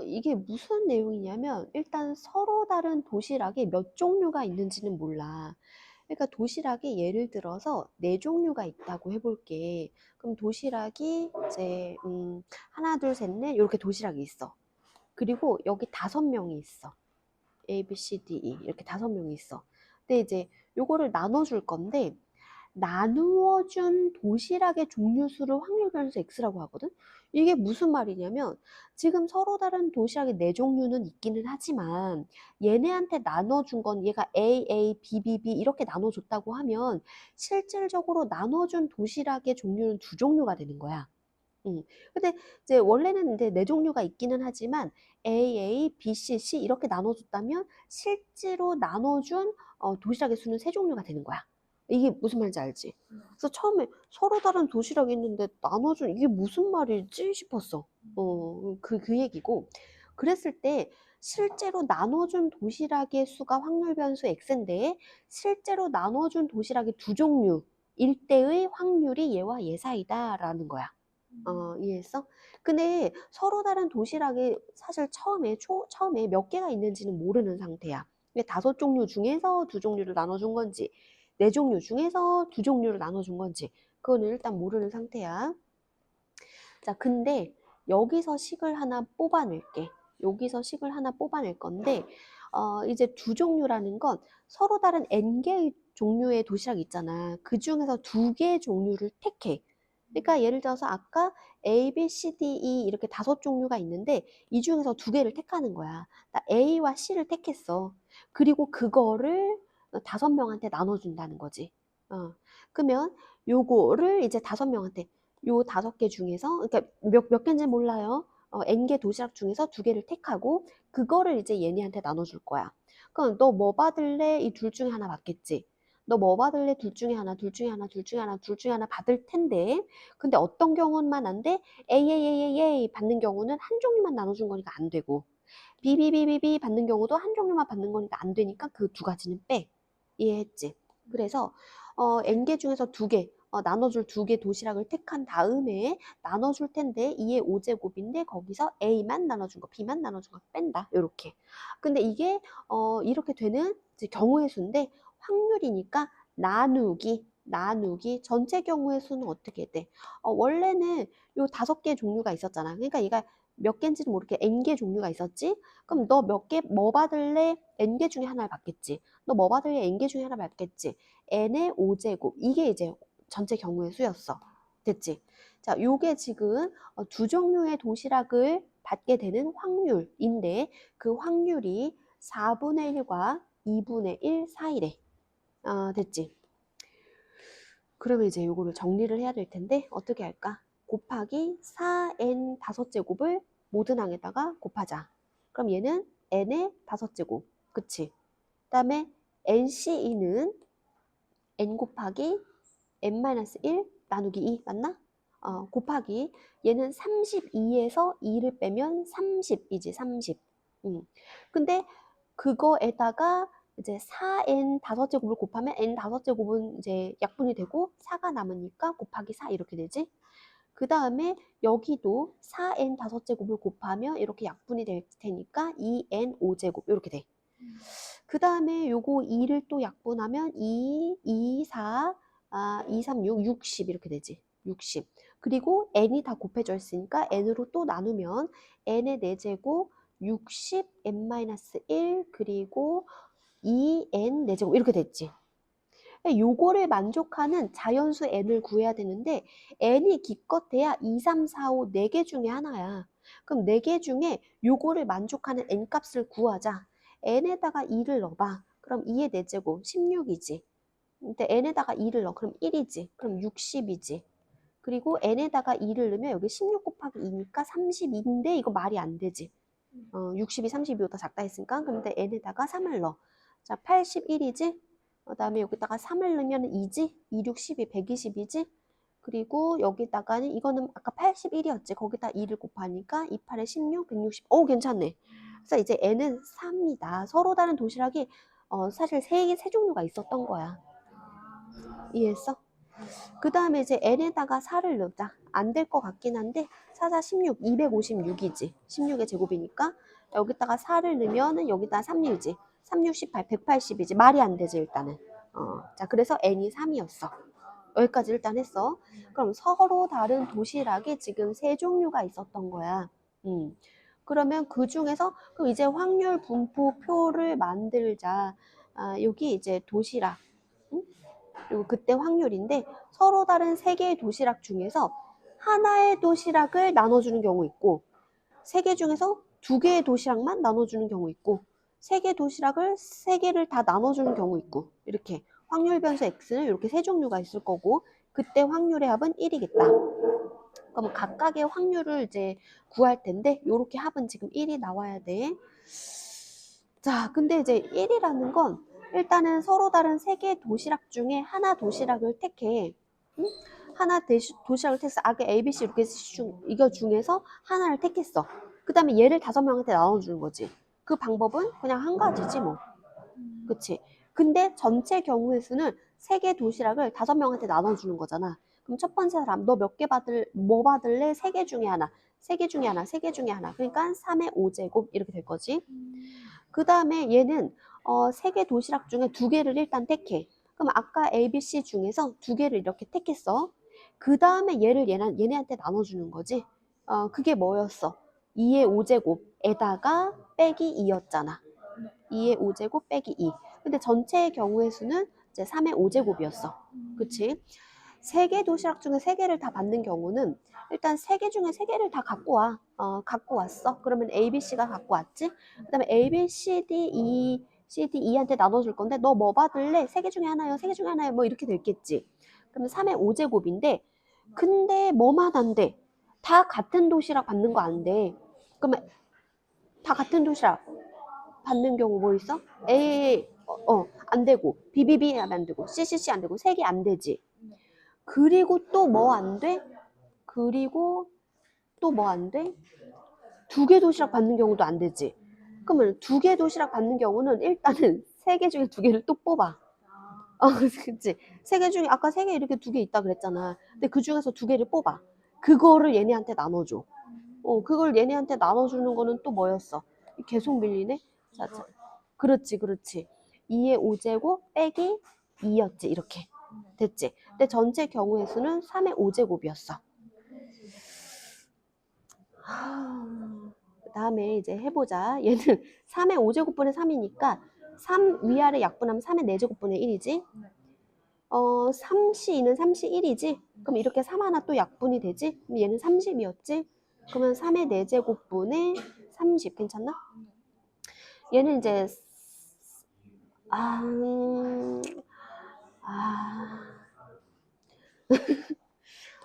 이게 무슨 내용이냐면 일단 서로 다른 도시락이 몇 종류가 있는지는 몰라. 그러니까 도시락이 예를 들어서 네 종류가 있다고 해볼게. 그럼 도시락이 이제 하나, 둘, 셋, 넷 이렇게 도시락이 있어. 그리고 여기 5명이 있어. A, B, C, D, E 이렇게 5명이 있어. 근데 이제 요거를 나눠줄 건데 나누어준 도시락의 종류수를 확률 변수 X라고 하거든? 이게 무슨 말이냐면 지금 서로 다른 도시락의 네 종류는 있기는 하지만 얘네한테 나눠준 건 얘가 A, A, B, B, B 이렇게 나눠줬다고 하면 실질적으로 나눠준 도시락의 종류는 두 종류가 되는 거야. 근데 이제 원래는 이제 네 종류가 있기는 하지만 A, A, B, C, C 이렇게 나눠줬다면 실제로 나눠준 도시락의 수는 세 종류가 되는 거야. 이게 무슨 말인지 알지? 그래서 처음에 서로 다른 도시락이 있는데 나눠준 이게 무슨 말이지 싶었어. 그 얘기고. 그랬을 때 실제로 나눠준 도시락의 수가 확률 변수 X인데 실제로 나눠준 도시락이 두 종류일 때의 확률이 얘와 얘 사이다라는 거야. 이해했어? 근데 서로 다른 도시락이 사실 처음에 몇 개가 있는지는 모르는 상태야. 근데 5종류 중에서 두 종류를 나눠준 건지, 네 종류 중에서 두 종류를 나눠준 건지, 그거는 일단 모르는 상태야. 자, 근데 여기서 식을 하나 뽑아낼게. 여기서 식을 하나 뽑아낼 건데, 이제 두 종류라는 건 서로 다른 n개의 종류의 도시락 있잖아. 그 중에서 2개의 종류를 택해. 그러니까 예를 들어서 아까 A, B, C, D, E 이렇게 5종류가 있는데 이 중에서 2개를 택하는 거야. 나 A와 C를 택했어. 그리고 그거를 5명한테 나눠준다는 거지. 그러면 요거를 이제 5명한테 요 5개 중에서 그러니까 몇 개인지 몰라요. n개 도시락 중에서 2개를 택하고 그거를 이제 얘네한테 나눠줄 거야. 그럼 너 뭐 받을래? 이 둘 중에 하나 받겠지. 너 뭐 받을래? 둘 중에 하나, 둘 중에 하나, 둘 중에 하나, 둘 중에 하나 받을 텐데 근데 어떤 경우만 안 돼? A 받는 경우는 한 종류만 나눠준 거니까 안 되고 B 받는 경우도 한 종류만 받는 거니까 안 되니까 그 두 가지는 빼. 이해했지? 그래서 n개 중에서 2개 나눠줄 2개 도시락을 택한 다음에 나눠줄 텐데 2의 5제곱인데 거기서 A만 나눠준 거, B만 나눠준 거 뺀다. 요렇게. 근데 이게 이렇게 되는 이제 경우의 수인데 확률이니까 나누기 전체 경우의 수는 어떻게 돼? 원래는 요 5개 종류가 있었잖아. 그러니까 얘가 몇 개인지는 모르게 n개 종류가 있었지? 그럼 너 몇 개, 뭐 받을래? n개 중에 하나를 받겠지. 너 뭐 받을래? n개 중에 하나 받겠지. n의 5제곱. 이게 이제 전체 경우의 수였어. 됐지? 자, 요게 지금 두 종류의 도시락을 받게 되는 확률인데 그 확률이 4분의 1과 2분의 1 사이래. 됐지? 그러면 이제 요거를 정리를 해야 될 텐데 어떻게 할까? 곱하기 4n 5제곱을 모든 항에다가 곱하자. 그럼 얘는 n의 5제곱. 그치? 그 다음에 NCE는 n 곱하기 n-1 나누기 2 맞나? 곱하기 얘는 32에서 2를 빼면 30이지 30. 근데 그거에다가 이제 4n 5제곱을 곱하면 n 5제곱은 이제 약분이 되고 4가 남으니까 곱하기 4 이렇게 되지. 그 다음에 여기도 4n 5제곱을 곱하면 이렇게 약분이 될 테니까 2n 5제곱 이렇게 돼. 그 다음에 요거 2를 또 약분하면 2, 4, 2, 3, 6, 60 이렇게 되지. 60. 그리고 n이 다 곱해져 있으니까 n으로 또 나누면 n의 4제곱 60, n-1 그리고 2n 4제곱 이렇게 됐지. 요거를 만족하는 자연수 n을 구해야 되는데 n이 기껏해야 2, 3, 4, 5 4개 중에 하나야. 그럼 4개 중에 요거를 만족하는 n 값을 구하자. n에다가 2를 넣어봐. 그럼 2의 4제곱 16이지. 근데 n에다가 2를 넣어. 그럼 1이지. 그럼 60이지. 그리고 n에다가 2를 넣으면 여기 16 곱하기 2니까 32인데 이거 말이 안 되지. 60이 32보다 작다 했으니까 근데 n에다가 3을 넣어. 자, 81이지? 그다음에 여기다가 3을 넣으면 2지? 2, 6, 12, 120이지? 그리고 여기다가는 이거는 아까 81이었지? 거기다 2를 곱하니까 2, 8에 16, 160. 오, 괜찮네. 그래서 이제 n은 3이다. 서로 다른 도시락이 사실 세 종류가 있었던 거야. 이해했어? 그 다음에 이제 n에다가 4를 넣자. 안 될 것 같긴 한데 4, 4, 16, 256이지. 16의 제곱이니까 여기다가 4를 넣으면 여기다 3 넣지. 3, 6, 18, 180이지. 말이 안 되지 일단은. 자 그래서 n이 3이었어. 여기까지 일단 했어. 그럼 서로 다른 도시락이 지금 세 종류가 있었던 거야. 그러면 그 중에서 그럼 이제 확률 분포표를 만들자. 여기 이제 도시락. 그리고 그때 확률인데 서로 다른 세 개의 도시락 중에서 하나의 도시락을 나눠주는 경우 있고 세 개 중에서 두 개의 도시락만 나눠주는 경우 있고 세 개 도시락을 세 개를 다 나눠주는 경우 있고 이렇게 확률 변수 x는 이렇게 세 종류가 있을 거고 그때 확률의 합은 1이겠다. 그럼 각각의 확률을 이제 구할 텐데 이렇게 합은 지금 1이 나와야 돼. 자, 근데 이제 1이라는 건 일단은 서로 다른 세 개의 도시락 중에 하나 도시락을 택해. 응? 하나 도시락을 택해서 아까 A, B, C 이렇게 이거 중에서 하나를 택했어. 그 다음에 얘를 5명한테 나눠주는 거지. 그 방법은 그냥 한 가지지 뭐. 그치? 근데 전체 경우의 수는 세 개 도시락을 5명한테 나눠주는 거잖아. 그럼 첫 번째 사람 너 몇 개 뭐 받을래? 세 개 중에 하나. 세 개 중에 하나. 세 개 중에 하나. 그러니까 3의 5제곱 이렇게 될 거지. 그 다음에 얘는 세 개 도시락 중에 두 개를 일단 택해. 그럼 아까 A, B, C 중에서 두 개를 이렇게 택했어. 그 다음에 얘네한테 나눠주는 거지. 그게 뭐였어? 2의 5제곱에다가 빼기 2였잖아. 2의 5제곱 빼기 2. 근데 전체의 경우의 수는 이제 3의 5제곱이었어. 그치? 세 개 도시락 중에 세 개를 다 받는 경우는 일단 세 개 중에 세 개를 다 갖고 와. 갖고 왔어. 그러면 A, B, C가 갖고 왔지? 그 다음에 A, B, C, D, E, C, D, E한테 나눠줄 건데 너 뭐 받을래? 세 개 중에 하나요? 세 개 중에 하나요? 뭐 이렇게 됐겠지. 그러면 3의 5제곱인데 근데 뭐만 안 돼? 다 같은 도시락 받는 거 안 돼. 그러면 다 같은 도시락 받는 경우 뭐 있어? A, 안 되고, BBB 하면 안 되고, CCC 안 되고, 세 개 안 되지. 그리고 또 뭐 안 돼? 그리고 또 뭐 안 돼? 두 개 도시락 받는 경우도 안 되지. 그러면 두 개 도시락 받는 경우는 일단은 세 개 중에 두 개를 또 뽑아. 그치. 세 개 중에, 아까 세 개 이렇게 두 개 있다 그랬잖아. 근데 그 중에서 두 개를 뽑아. 그거를 얘네한테 나눠줘. 그걸 얘네한테 나눠주는 거는 또 뭐였어? 계속 밀리네? 자, 자. 그렇지, 그렇지. 2의 5제곱 빼기 2였지, 이렇게. 됐지? 근데 전체 경우의 수는 3의 5제곱이었어. 그 다음에 이제 해보자. 얘는 3의 5제곱분의 3이니까 3 위아래 약분하면 3의 4제곱분의 1이지? 3C2는 3C1이지? 그럼 이렇게 3 하나 또 약분이 되지? 그럼 얘는 30이었지? 그러면 3의 4제곱분의 30 괜찮나? 얘는 이제 아,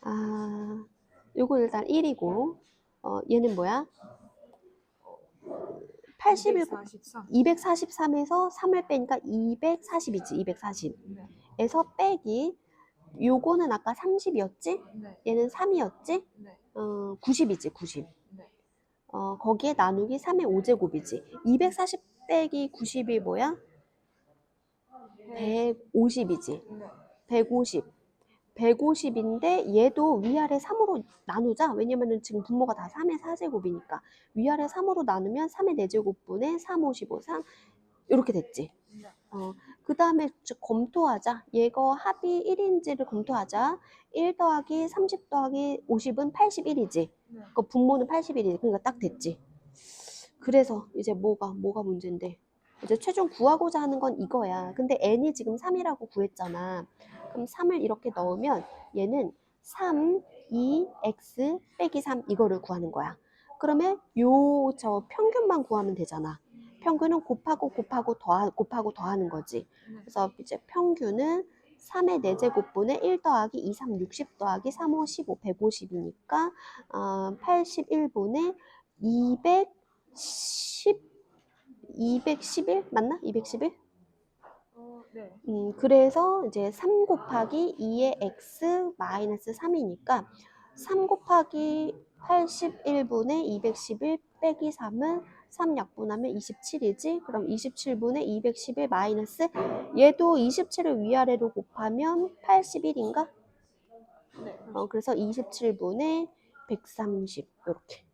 아, 요거 일단 1이고 얘는 뭐야? 81, 243. 243에서 3을 빼니까 240이지 240에서 빼기 요거는 아까 30이었지? 네. 얘는 3이었지? 네. 90이지 90. 네. 거기에 나누기 3의 5제곱이지. 240 빼기 90이 뭐야? 150이지. 네. 150. 150인데 얘도 위아래 3으로 나누자. 왜냐면은 지금 분모가 다 3의 4제곱이니까. 위아래 3으로 나누면 3의 4제곱분의 3, 55, 3 이렇게 됐지. 그 다음에 검토하자. 얘가 합이 1인지를 검토하자. 1 더하기 30 더하기 50은 81이지. 네. 그 분모는 81이지. 그러니까 딱 됐지. 그래서 이제 뭐가 문제인데. 이제 최종 구하고자 하는 건 이거야. 근데 n이 지금 3이라고 구했잖아. 그럼 3을 이렇게 넣으면 얘는 3, 2, x 빼기 3 이거를 구하는 거야. 그러면 저 평균만 구하면 되잖아. 평균은 곱하고 더하는 거지. 그래서 이제 평균은 3의 4제곱분의 1 더하기 2, 3, 60 더하기 3, 5, 15, 150이니까 81분의 211 맞나? 211? 네. 그래서 이제 3 곱하기 2의 x 마이너스 3이니까 3 곱하기 81분의 211 빼기 3은 3 약분하면 27이지? 그럼 27분의 211 마이너스 얘도 27을 위아래로 곱하면 81인가? 네. 그래서 27분의 130 이렇게.